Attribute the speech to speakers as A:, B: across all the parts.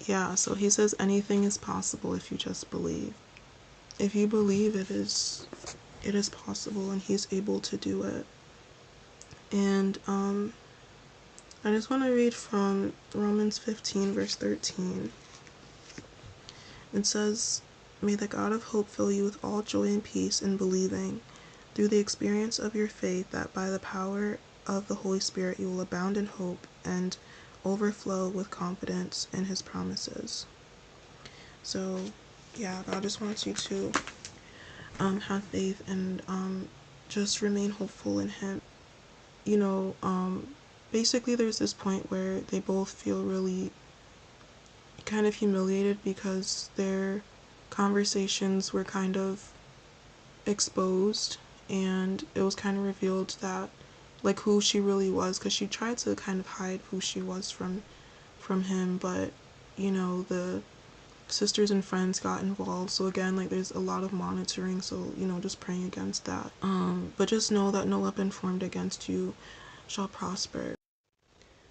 A: Yeah, so he says anything is possible if you just believe. If you believe, it is possible and he's able to do it. And I just want to read from Romans 15 verse 13. It says, "May the God of hope fill you with all joy and peace in believing, through the experience of your faith, that by the power of the Holy Spirit you will abound in hope and overflow with confidence in his promises." So yeah, God just wants you to have faith and just remain hopeful in him. You know, basically there's this point where they both feel really kind of humiliated because their conversations were kind of exposed, and it was kind of revealed that like who she really was, because she tried to kind of hide who she was from him, but you know, the sisters and friends got involved. So again, like there's a lot of monitoring, so you know, just praying against that. But just know that no weapon formed against you shall prosper.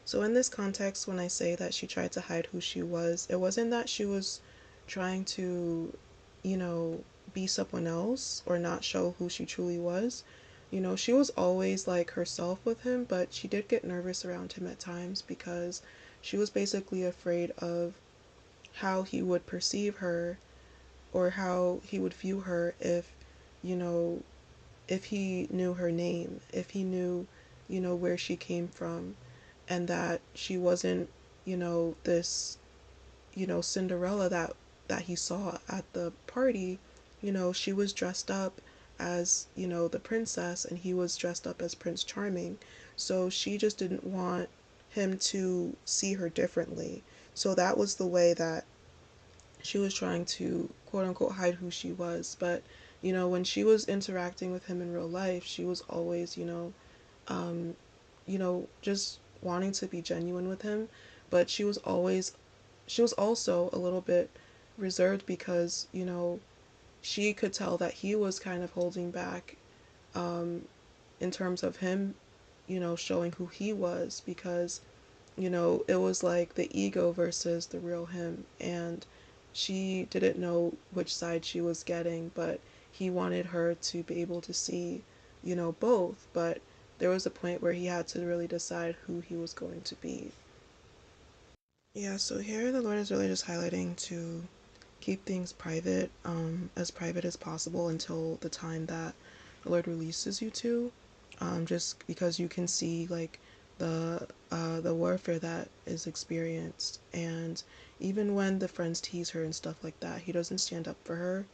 A: So in this context, when I say that she tried to hide who she was, it wasn't that she was trying to, you know, be someone else or not show who she truly was. You know, she was always like herself with him, but she did get nervous around him at times because she was basically afraid of how he would perceive her or how he would view her if, you know, if he knew her name, if he knew, you know, where she came from, and that she wasn't, you know, this, you know, Cinderella that he saw at the party. You know, she was dressed up as, you know, the princess and he was dressed up as Prince Charming. So she just didn't want him to see her differently. So that was the way that she was trying to quote unquote hide who she was. But you know, when she was interacting with him in real life, she was always, you know, just wanting to be genuine with him. But she was also a little bit reserved because, you know, she could tell that he was kind of holding back in terms of him, you know, showing who he was, because you know, it was like the ego versus the real him, and she didn't know which side she was getting, but he wanted her to be able to see, you know, both. But there was a point where he had to really decide who he was going to be. Yeah, so here the Lord is really just highlighting to keep things private as possible until the time that the Lord releases you to. Just because you can see like the warfare that is experienced, and even when the friends tease her and stuff like that, he doesn't stand up for her.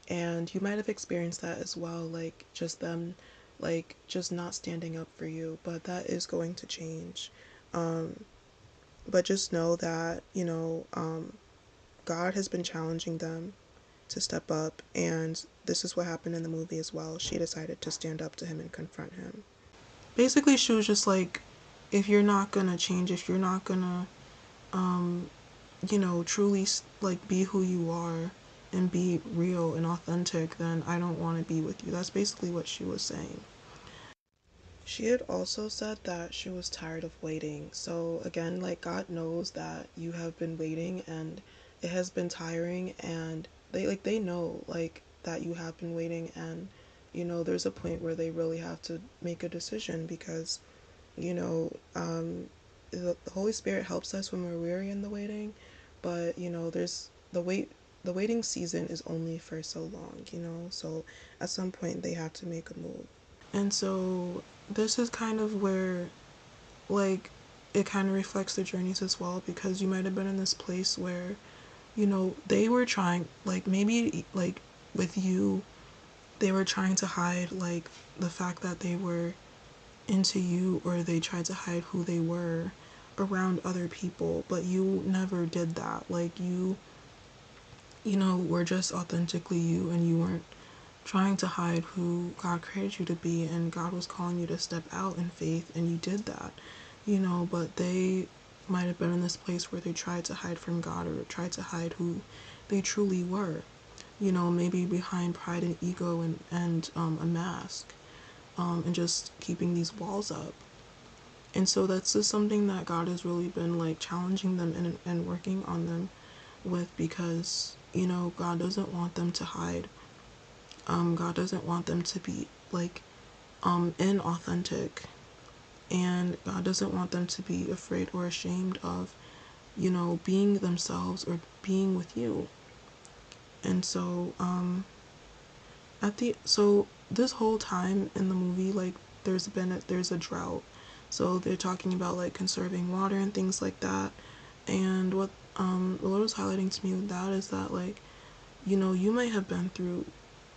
A: And you might have experienced that as well, like just them, like just not standing up for you. But that is going to change. Um, but just know that God has been challenging them to step up, and this is what happened in the movie as well. She decided to stand up to him and confront him. Basically, she was just like, if you're not gonna change, if you're not gonna, you know, truly like be who you are and be real and authentic, then I don't want to be with you. That's basically what she was saying. She had also said that she was tired of waiting. So again, like God knows that you have been waiting and it has been tiring, and they know like that you have been waiting, and you know there's a point where they really have to make a decision because you know the Holy Spirit helps us when we're weary in the waiting, but you know there's the waiting season is only for so long, you know, so at some point they have to make a move. And so this is kind of where, like, it kind of reflects their journeys as well, because you might have been in this place where, you know, they were trying, like, maybe, like, with you, they were trying to hide, like, the fact that they were into you, or they tried to hide who they were around other people, but you never did that. Like, you know, were just authentically you, and you weren't trying to hide who God created you to be, and God was calling you to step out in faith, and you did that, you know, but they might have been in this place where they tried to hide from God or tried to hide who they truly were, you know, maybe behind pride and ego and a mask, and just keeping these walls up. And so that's just something that God has really been like challenging them and working on them with, because, you know, God doesn't want them to hide. God doesn't want them to be like inauthentic, and God doesn't want them to be afraid or ashamed of, you know, being themselves or being with you. And so so this whole time in the movie, like, there's a drought. So they're talking about like conserving water and things like that. And what the Lord was highlighting to me with that is that, like, you know, you might have been through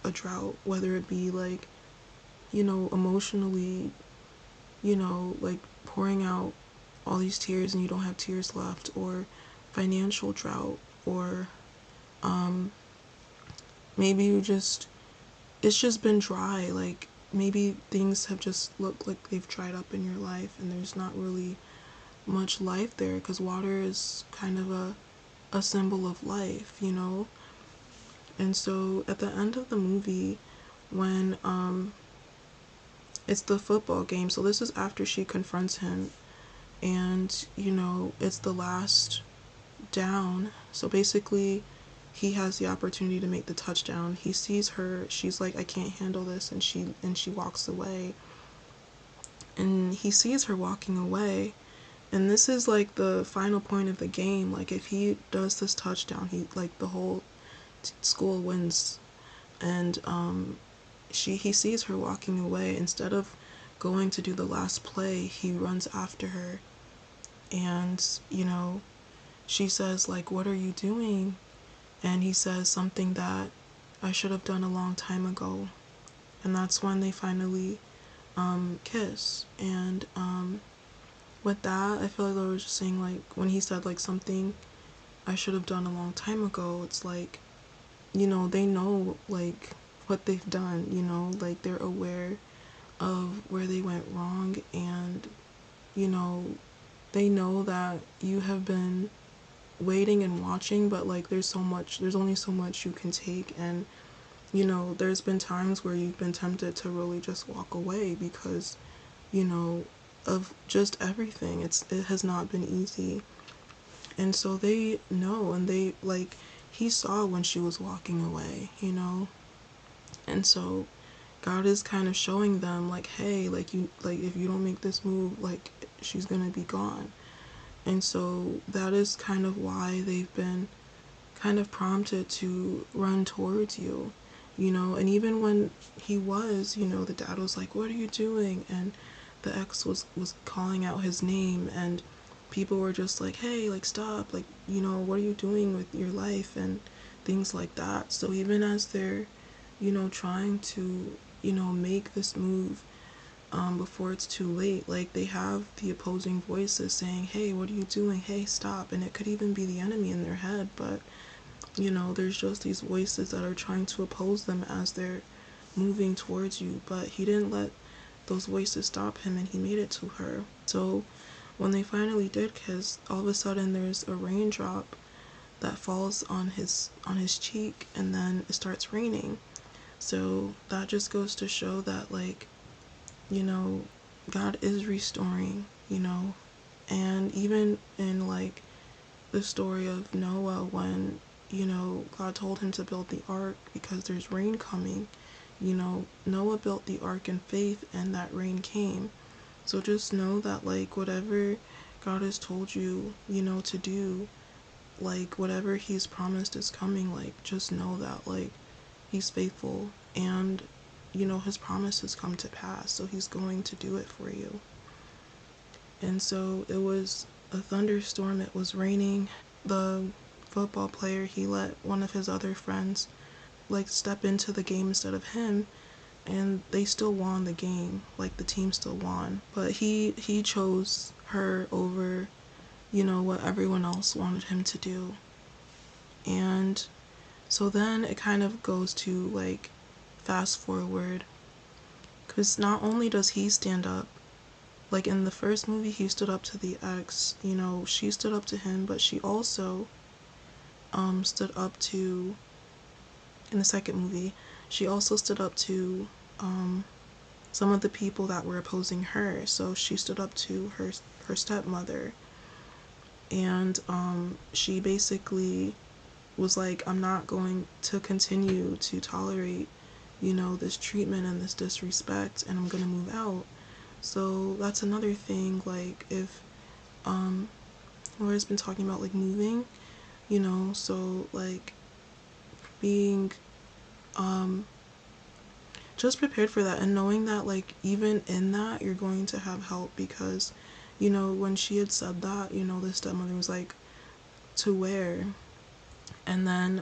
A: a drought, whether it be like, you know, emotionally, you know, like pouring out all these tears and you don't have tears left, or financial drought, or maybe it's just been dry. Like, maybe things have just looked like they've dried up in your life and there's not really much life there, because water is kind of a symbol of life, you know? And so at the end of the movie, when it's the football game, so this is after she confronts him, and, you know, it's the last down. So basically, he has the opportunity to make the touchdown. He sees her, she's like, I can't handle this, and she walks away. And he sees her walking away, and this is like the final point of the game. Like, if he does this touchdown, he, like, the whole school wins. And he sees her walking away. Instead of going to do the last play, he runs after her, and, you know, she says, like, what are you doing? And he says something that I should have done a long time ago. And that's when they finally kiss. And with that, I feel like I was just saying, like, when he said, like, something I should have done a long time ago, it's like, you know, they know, like, what they've done, you know, like, they're aware of where they went wrong, and, you know, they know that you have been waiting and watching, but, like, there's only so much you can take. And, you know, there's been times where you've been tempted to really just walk away because, you know, of just everything. It has not been easy. And so they know, and they, like, he saw when she was walking away, you know? And so God is kind of showing them, like, hey, like, if you don't make this move, like, she's gonna be gone. And so that is kind of why they've been kind of prompted to run towards you, you know? And even when he was, you know, the dad was like, what are you doing? And the ex was calling out his name, and people were just like, hey, like, stop, like, you know, what are you doing with your life, and things like that. So even as they're, you know, trying to, you know, make this move, before it's too late, like, they have the opposing voices saying, hey, what are you doing? Hey, stop. And it could even be the enemy in their head, but, you know, there's just these voices that are trying to oppose them as they're moving towards you. But he didn't let those voices stop him, and he made it to her. So when they finally did kiss, all of a sudden there's a raindrop that falls on his cheek, and then it starts raining. So that just goes to show that, like, you know, God is restoring, you know. And even in, like, the story of Noah, when, you know, God told him to build the ark because there's rain coming, you know, Noah built the ark in faith, and that rain came. So just know that, like, whatever God has told you, you know, to do, like, whatever he's promised is coming, like, just know that, like, he's faithful, and, you know, his promises come to pass, so he's going to do it for you. And so it was a thunderstorm, it was raining. The football player, he let one of his other friends, like, step into the game instead of him, and they still won the game. Like, the team still won, but he chose her over, you know, what everyone else wanted him to do. And so then it kind of goes to, like, fast forward, because not only does he stand up, like, in the first movie he stood up to the ex, you know, she stood up to him, but she also stood up to, in the second movie, she also stood up to some of the people that were opposing her. So she stood up to her stepmother, and she basically was like, I'm not going to continue to tolerate, this treatment and this disrespect, and I'm gonna move out. So that's another thing. Like, if Laura's been talking about like moving, so like being just prepared for that, and knowing that like even in that you're going to have help, because when she had said that, the stepmother was like, to where? And then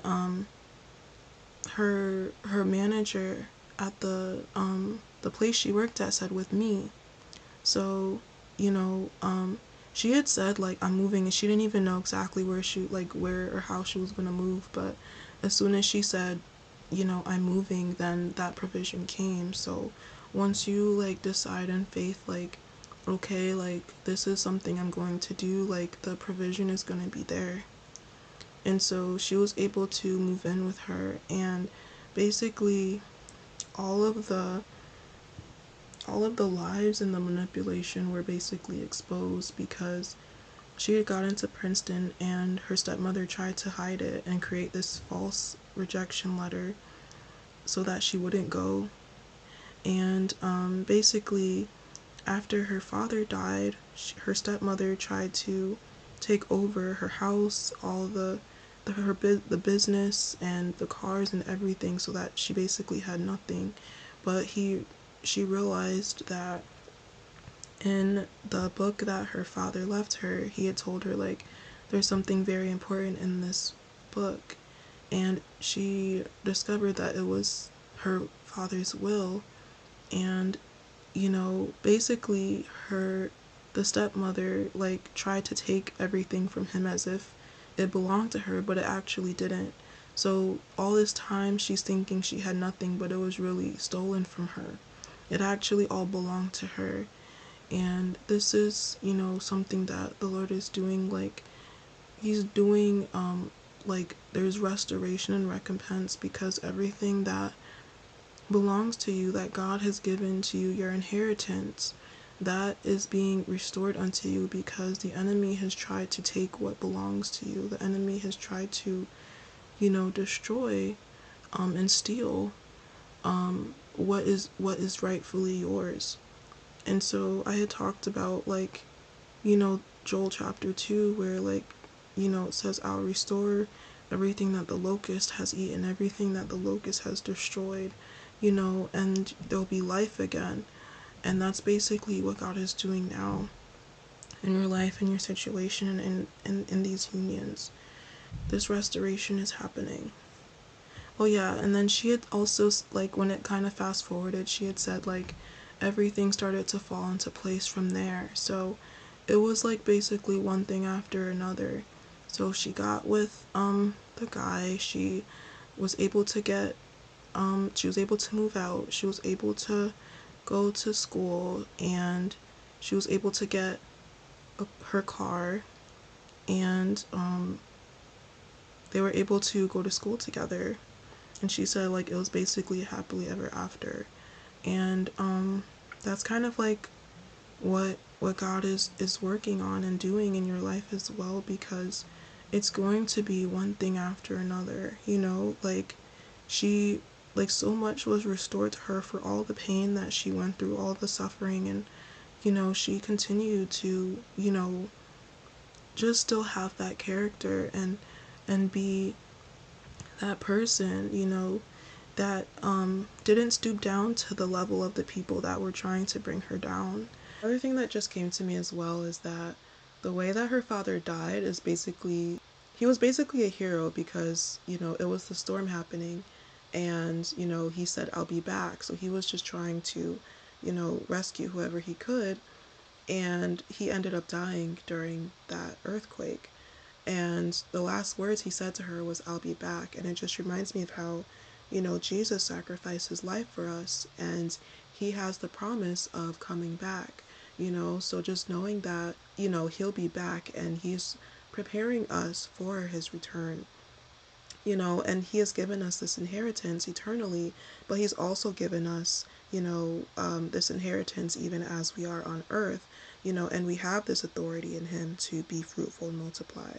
A: her manager at the place she worked at said, with me. So she had said like, I'm moving, and she didn't even know exactly where or how she was gonna move. But as soon as she said, I'm moving, then that provision came. So once you like decide in faith, like, okay, like this is something I'm going to do, like the provision is going to be there. And so she was able to move in with her, and basically all of the lies and the manipulation were basically exposed, because she had got into Princeton and her stepmother tried to hide it and create this false rejection letter so that she wouldn't go. And basically, after her father died, her stepmother tried to take over her house, all the business and the cars and everything, so that she basically had nothing. But she realized that in the book that her father left her, he had told her like, there's something very important in this book, and she discovered that it was her father's will. And basically the stepmother like tried to take everything from him as if it belonged to her, but it actually didn't. So all this time she's thinking she had nothing, but it was really stolen from her. It actually all belonged to her. And this is, something that the Lord is doing. Like, he's doing like there's restoration and recompense, because everything that belongs to you, that God has given to you, your inheritance, that is being restored unto you, because the enemy has tried to take what belongs to you. The enemy has tried to, destroy and steal what is rightfully yours. And so I had talked about like, Joel chapter 2, where like, it says, I'll restore everything that the locust has eaten, everything that the locust has destroyed, and there'll be life again. And that's basically what God is doing now in your life, in your situation, and in these unions. This restoration is happening. Oh yeah, and then she had also, like, when it kind of fast forwarded, she had said like everything started to fall into place from there. So it was like basically one thing after another. So she got with the guy. Was able to get she was able to move out. She was able to go to school, and she was able to get her car, and they were able to go to school together. And she said like it was basically happily ever after. And that's kind of like what God is working on and doing in your life as well, because it's going to be one thing after another. Like she, like, so much was restored to her for all the pain that she went through, all the suffering, and she continued to just still have that character, and be that person, that didn't stoop down to the level of the people that were trying to bring her down. Another thing that just came to me as well is that the way that her father died is basically, he was basically a hero, because it was the storm happening, and he said, I'll be back. So he was just trying to rescue whoever he could, and he ended up dying during that earthquake. And the last words he said to her was, I'll be back. And it just reminds me of how, Jesus sacrificed his life for us, and he has the promise of coming back, So just knowing that, he'll be back, and he's preparing us for his return, and he has given us this inheritance eternally, but he's also given us, this inheritance even as we are on earth, and we have this authority in him to be fruitful and multiply.